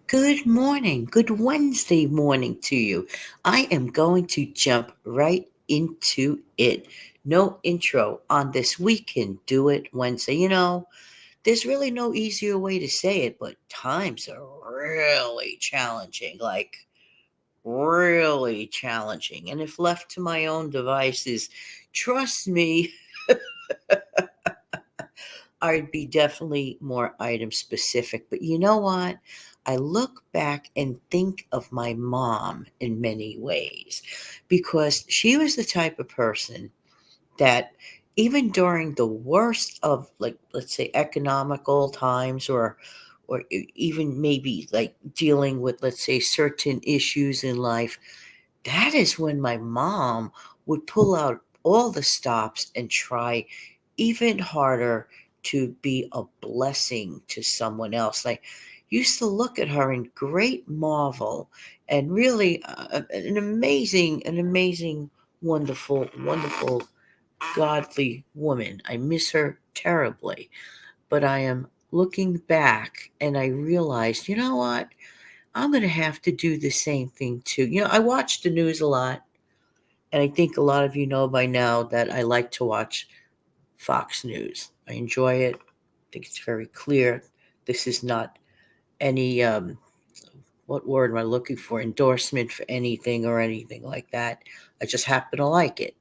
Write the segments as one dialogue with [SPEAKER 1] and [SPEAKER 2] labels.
[SPEAKER 1] Good morning. Good Wednesday morning to you. I am going to jump right into it. No intro on this We Can Do It Wednesday. There's really no easier way to say it, but times are really challenging. Really challenging. And if left to my own devices, trust me, I'd be definitely more item specific. But you know what? I look back and think of my mom in many ways because she was the type of person that even during the worst of, like, let's say economical times, or even maybe like dealing with, let's say, certain issues in life, that is when my mom would pull out all the stops and try even harder to be a blessing to someone else. Like, used to look at her in great marvel and really an amazing, wonderful, godly woman. I miss her terribly, but I am looking back and I realized, you know what? I'm going to have to do the same thing too. I watch the news a lot, and I think a lot of you know by now that I like to watch Fox News. I enjoy it. I think it's very clear. This is not any, what word am I looking for? Endorsement for anything or anything like that. I just happen to like it.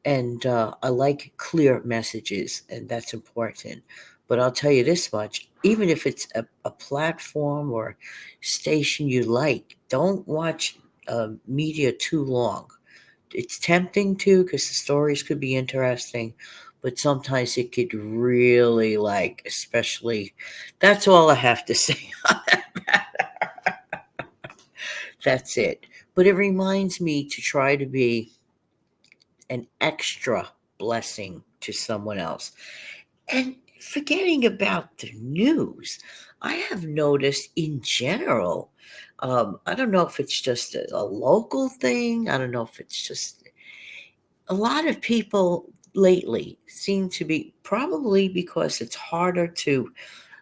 [SPEAKER 1] And I like clear messages, and that's important. But I'll tell you this much, even if it's a platform or station you like, don't watch media too long. It's tempting to, because the stories could be interesting, but sometimes it could really, like, especially, that's all I have to say on that matter. That's it. But it reminds me to try to be an extra blessing to someone else. And forgetting about the news, I have noticed in general, I don't know if it's just a local thing, I don't know if it's just a lot of people lately seem to be, probably because it's harder to,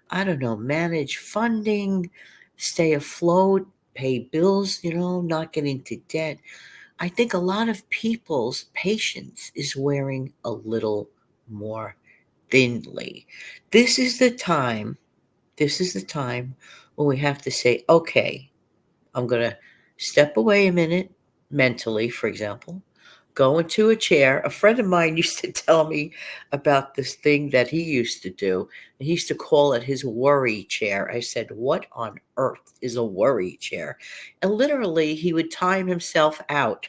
[SPEAKER 1] I don't know, manage funding, stay afloat, pay bills, not get into debt. I think a lot of people's patience is wearing a little more thinly. This is the time, this is the time when we have to say, okay, I'm going to step away a minute mentally, for example, go into a chair. A friend of mine used to tell me about this thing that he used to do. He used to call it his worry chair. I said, what on earth is a worry chair? And literally, he would time himself out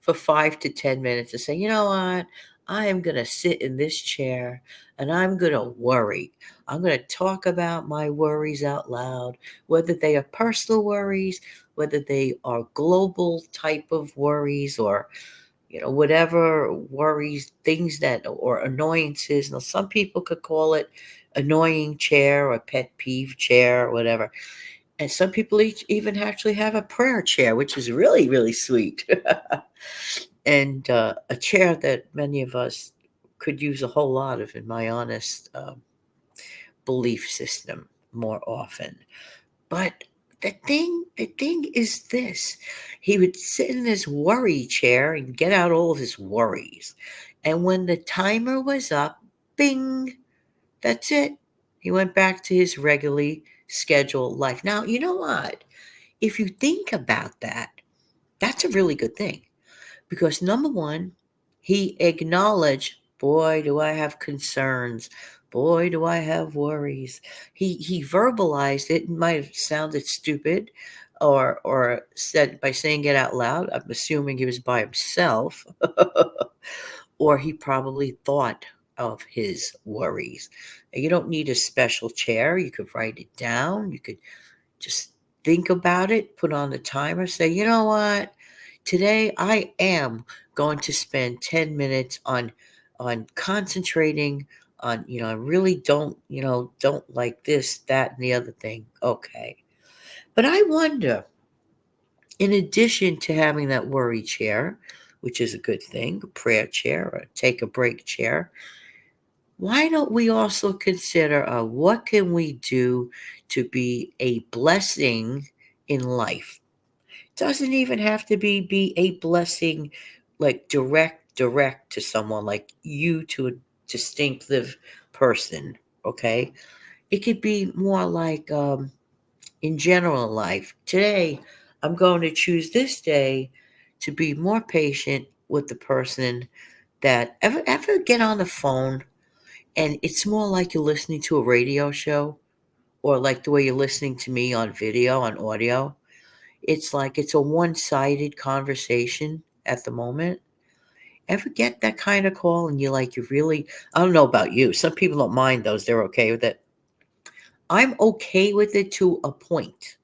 [SPEAKER 1] for 5 to 10 minutes and say, you know what? I am going to sit in this chair and I'm going to worry. I'm going to talk about my worries out loud, whether they are personal worries, whether they are global type of worries, or whatever worries, things that, or annoyances. Now, some people could call it annoying chair or pet peeve chair or whatever. And some people even actually have a prayer chair, which is really, really sweet. And a chair that many of us could use a whole lot of, in my honest belief system, more often. But the thing is this: he would sit in his worry chair and get out all of his worries. And when the timer was up, bing, that's it. He went back to his regularly scheduled life. Now, you know what? If you think about that, that's a really good thing. Because number one, he acknowledged, boy, do I have concerns. Boy, do I have worries. He verbalized it. It might have sounded stupid, or said by saying it out loud. I'm assuming he was by himself, or he probably thought of his worries. And you don't need a special chair. You could write it down. You could just think about it, put on the timer, say, you know what? Today I am going to spend 10 minutes on concentrating on, I really don't like this, that, and the other thing. Okay. But I wonder, in addition to having that worry chair, which is a good thing, a prayer chair, or take a break chair, why don't we also consider what can we do to be a blessing in life? Doesn't even have to be a blessing like direct to someone like you to a distinctive person, okay? It could be more like in general life. Today, I'm going to choose this day to be more patient with the person that ever get on the phone and it's more like you're listening to a radio show or like the way you're listening to me on video, on audio. It's like it's a one-sided conversation at the moment. Ever get that kind of call and you're like, you really, I don't know about you. Some people don't mind those. They're okay with it. I'm okay with it to a point.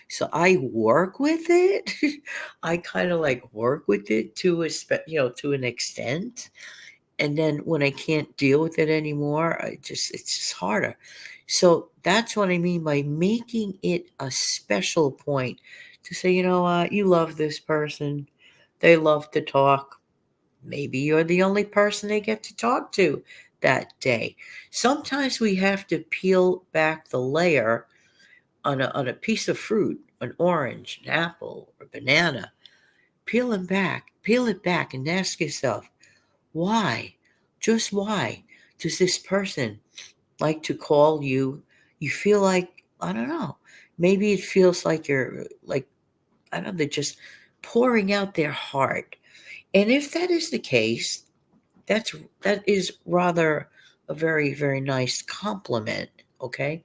[SPEAKER 1] So I work with it. I kind of like work with it to to an extent. And then when I can't deal with it anymore, it's just harder. So that's what I mean by making it a special point to say, you know what, you love this person. They love to talk. Maybe you're the only person they get to talk to that day. Sometimes we have to peel back the layer on a piece of fruit, an orange, an apple, or banana. Peel it back and ask yourself, why? Just why does this person like to call you? You feel like, I don't know, maybe it feels like you're like, I don't know, they're just pouring out their heart. And if that is the case, that's that is rather a very, very nice compliment, okay?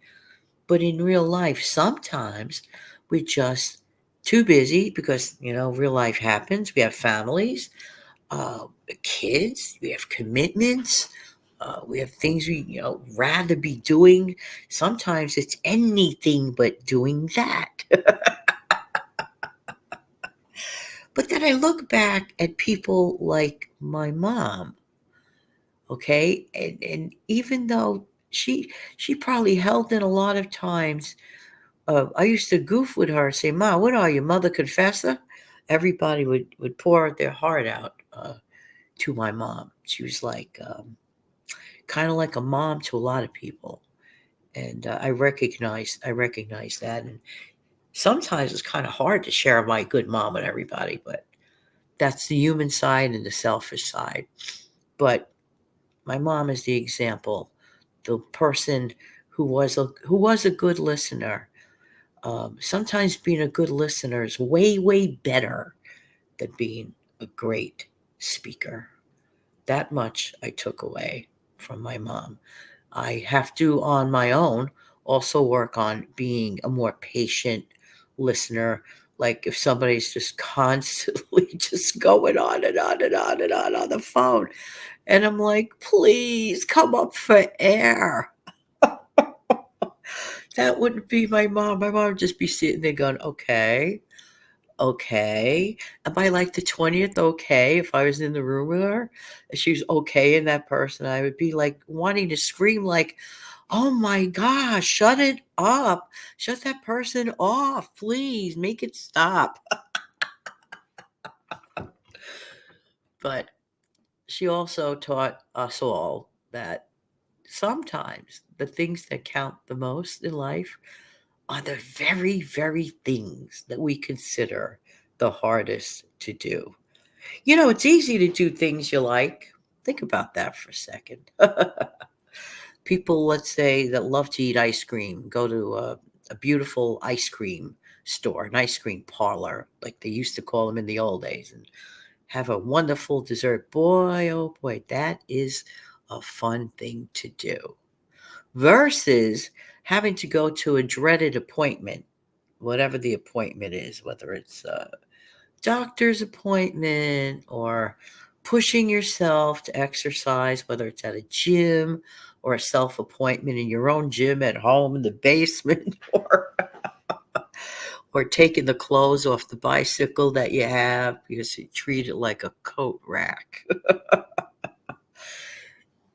[SPEAKER 1] But in real life, sometimes we're just too busy because, real life happens. We have families, uh, kids, we have commitments, we have things we rather be doing. Sometimes it's anything but doing that. But then I look back at people like my mom, okay, and even though she probably held in a lot of times, I used to goof with her, say, "Ma, what are you, Mother Confessor?" Everybody would pour their heart out to my mom. She was like kind of like a mom to a lot of people, and I recognize that. And sometimes it's kind of hard to share my good mom with everybody, but that's the human side and the selfish side. But my mom is the example, the person who was a good listener. Sometimes being a good listener is way, way better than being a great speaker. That much I took away from my mom. I have to, on my own, also work on being a more patient listener. Like if somebody's just constantly just going on and on and on and on the phone, and I'm like, please come up for air. That wouldn't be my mom. My mom would just be sitting there going, okay, okay. Am I like the 20th okay if I was in the room with her? And she was okay in that person. I would be like wanting to scream like, oh my gosh, shut it up. Shut that person off. Please make it stop. But she also taught us all that sometimes the things that count the most in life are the very, very things that we consider the hardest to do. It's easy to do things you like. Think about that for a second. People, let's say, that love to eat ice cream, go to a beautiful ice cream store, an ice cream parlor, like they used to call them in the old days, and have a wonderful dessert. Boy, oh boy, that is a fun thing to do. Versus having to go to a dreaded appointment, whatever the appointment is, whether it's a doctor's appointment or pushing yourself to exercise, whether it's at a gym or a self appointment in your own gym at home in the basement, or taking the clothes off the bicycle that you have because you treat it like a coat rack.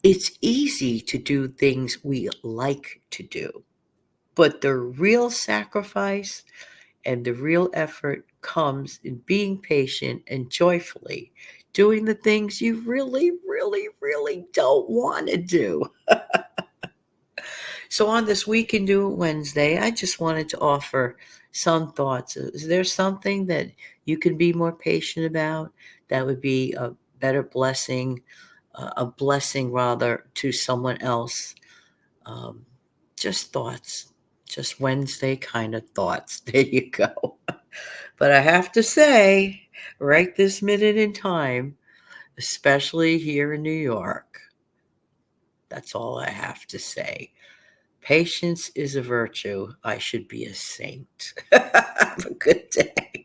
[SPEAKER 1] It's easy to do things we like to do, but the real sacrifice and the real effort comes in being patient and joyfully doing the things you really, really, really don't want to do. So, on this We Can Do It Wednesday, I just wanted to offer some thoughts. Is there something that you can be more patient about that would be a better blessing, a blessing rather to someone else? Um, just thoughts, just Wednesday kind of thoughts. There you go. But I have to say, right this minute in time, especially here in New York, that's all I have to say. Patience is a virtue. I should be a saint. Have a good day.